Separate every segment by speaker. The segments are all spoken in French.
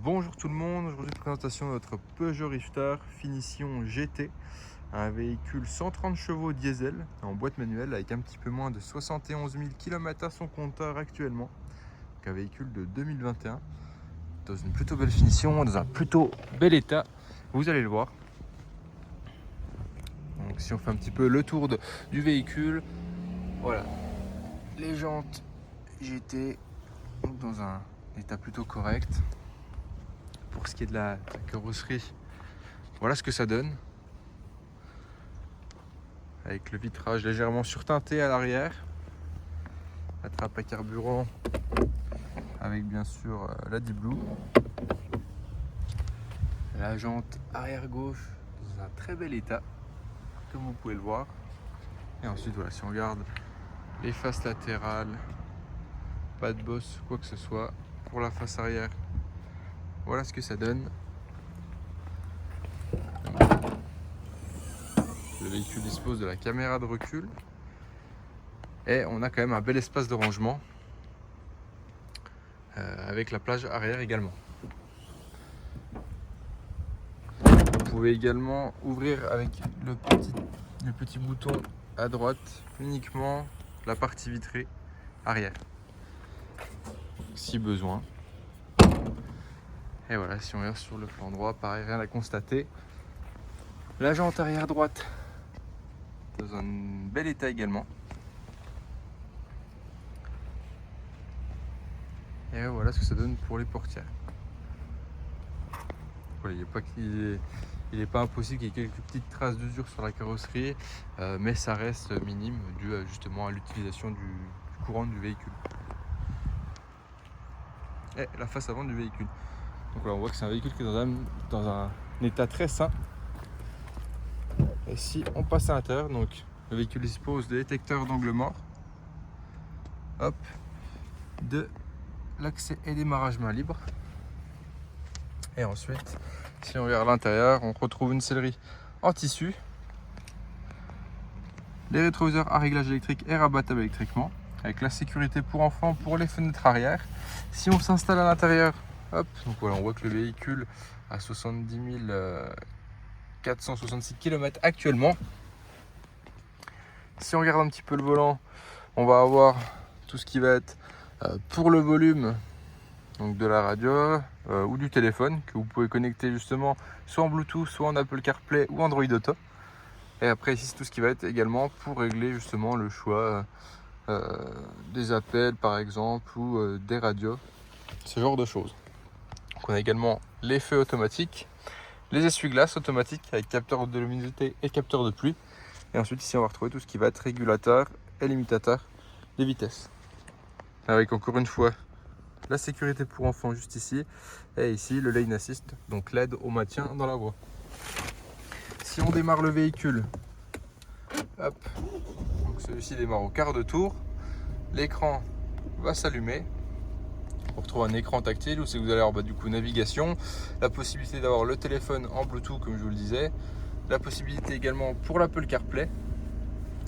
Speaker 1: Bonjour tout le monde, aujourd'hui présentation de notre Peugeot Rifter finition GT, un véhicule 130 chevaux diesel en boîte manuelle avec un petit peu moins de 71 000 km à son compteur actuellement. Donc un véhicule de 2021 dans une plutôt belle finition, dans un plutôt bel état, vous allez le voir. Donc si on fait un petit peu le tour du véhicule, voilà, les jantes GT dans un état plutôt correct. Pour ce qui est de la carrosserie, voilà ce que ça donne. Avec le vitrage légèrement surteinté à l'arrière. La trappe à carburant avec bien sûr la D-Blue. La jante arrière gauche dans un très bel état, comme vous pouvez le voir. Et ensuite voilà, si on regarde les faces latérales, pas de bosse, quoi que ce soit. Pour la face arrière, voilà ce que ça donne. Le véhicule dispose de la caméra de recul et on a quand même un bel espace de rangement avec la plage arrière également. Vous pouvez également ouvrir avec le petit bouton à droite uniquement la partie vitrée arrière si besoin. Et voilà, si on regarde sur le plan droit, pareil, rien à constater. La jante arrière droite dans un bel état également. Et voilà ce que ça donne pour les portières. Voilà, il n'est pas impossible qu'il y ait quelques petites traces d'usure sur la carrosserie, mais ça reste minime dû justement à l'utilisation du courant du véhicule. Et la face avant du véhicule. Donc là on voit que c'est un véhicule qui est dans un état très sain. Et si on passe à l'intérieur, donc le véhicule dispose de détecteurs d'angle mort, hop, de l'accès et démarrage main libre. Et ensuite, si on regarde l'intérieur, on retrouve une sellerie en tissu, les rétroviseurs à réglage électrique et rabattables électriquement, avec la sécurité pour enfants pour les fenêtres arrière. Si on s'installe à l'intérieur, hop, donc voilà, on voit que le véhicule a 70 466 km actuellement. Si on regarde un petit peu le volant, on va avoir tout ce qui va être pour le volume, donc de la radio ou du téléphone que vous pouvez connecter justement soit en Bluetooth, soit en Apple CarPlay ou Android Auto. Et après ici c'est tout ce qui va être également pour régler justement le choix des appels par exemple ou des radios, ce genre de choses. Donc on a également les feux automatiques, les essuie-glaces automatiques avec capteur de luminosité et capteur de pluie. Et ensuite ici on va retrouver tout ce qui va être régulateur et limitateur des vitesses. Avec encore une fois la sécurité pour enfants juste ici. Et ici le lane assist, donc l'aide au maintien dans la voie. Si on démarre le véhicule, hop, donc celui-ci démarre au quart de tour. L'écran va s'allumer. On retrouve un écran tactile où vous allez avoir du coup navigation, la possibilité d'avoir le téléphone en Bluetooth comme je vous le disais, la possibilité également pour l'Apple CarPlay.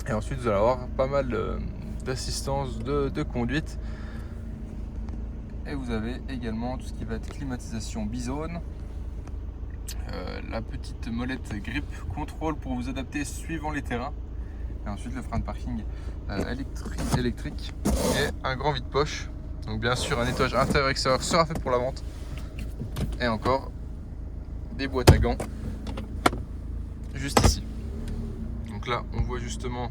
Speaker 1: Et ensuite vous allez avoir pas mal d'assistance de conduite. Et vous avez également tout ce qui va être climatisation bizone, la petite molette grip contrôle pour vous adapter suivant les terrains. Et ensuite le frein de parking électrique et un grand vide-poche. Donc bien sûr un nettoyage intérieur extérieur sera fait pour la vente. Et encore des boîtes à gants juste ici. Donc là on voit justement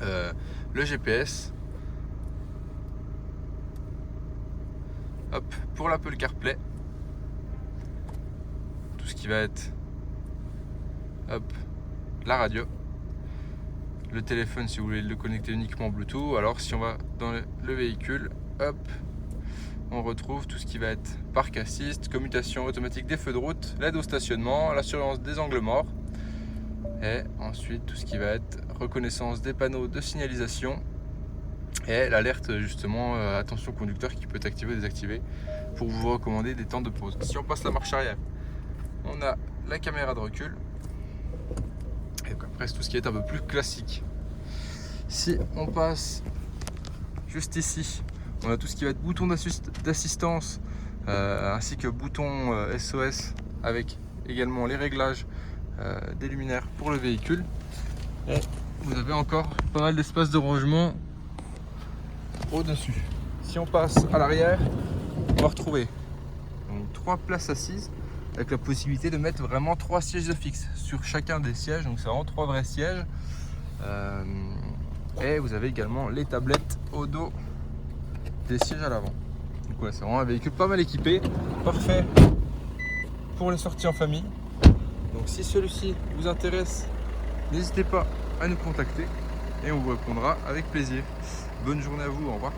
Speaker 1: le GPS. Hop, pour l'Apple CarPlay, tout ce qui va être hop, la radio, le téléphone si vous voulez le connecter uniquement Bluetooth. Alors si on va dans le véhicule, hop, on retrouve tout ce qui va être park assist, commutation automatique des feux de route, l'aide au stationnement, la surveillance des angles morts et ensuite tout ce qui va être reconnaissance des panneaux de signalisation et l'alerte justement attention conducteur qui peut être activé ou désactivé pour vous recommander des temps de pause. Si on passe la marche arrière, on a la caméra de recul et donc après c'est tout ce qui est un peu plus classique. Si on passe juste ici, on a tout ce qui va être bouton d'assistance ainsi que bouton SOS avec également les réglages des luminaires pour le véhicule. Et vous avez encore pas mal d'espace de rangement au-dessus. Si on passe à l'arrière, on va retrouver donc 3 places assises avec la possibilité de mettre vraiment 3 sièges de fixe sur chacun des sièges, donc c'est vraiment 3 vrais sièges. Et vous avez également les tablettes au dos des sièges à l'avant. Donc ouais, c'est vraiment un véhicule pas mal équipé, parfait pour les sorties en famille. Donc si celui-ci vous intéresse, n'hésitez pas à nous contacter et on vous répondra avec plaisir. Bonne journée à vous, au revoir.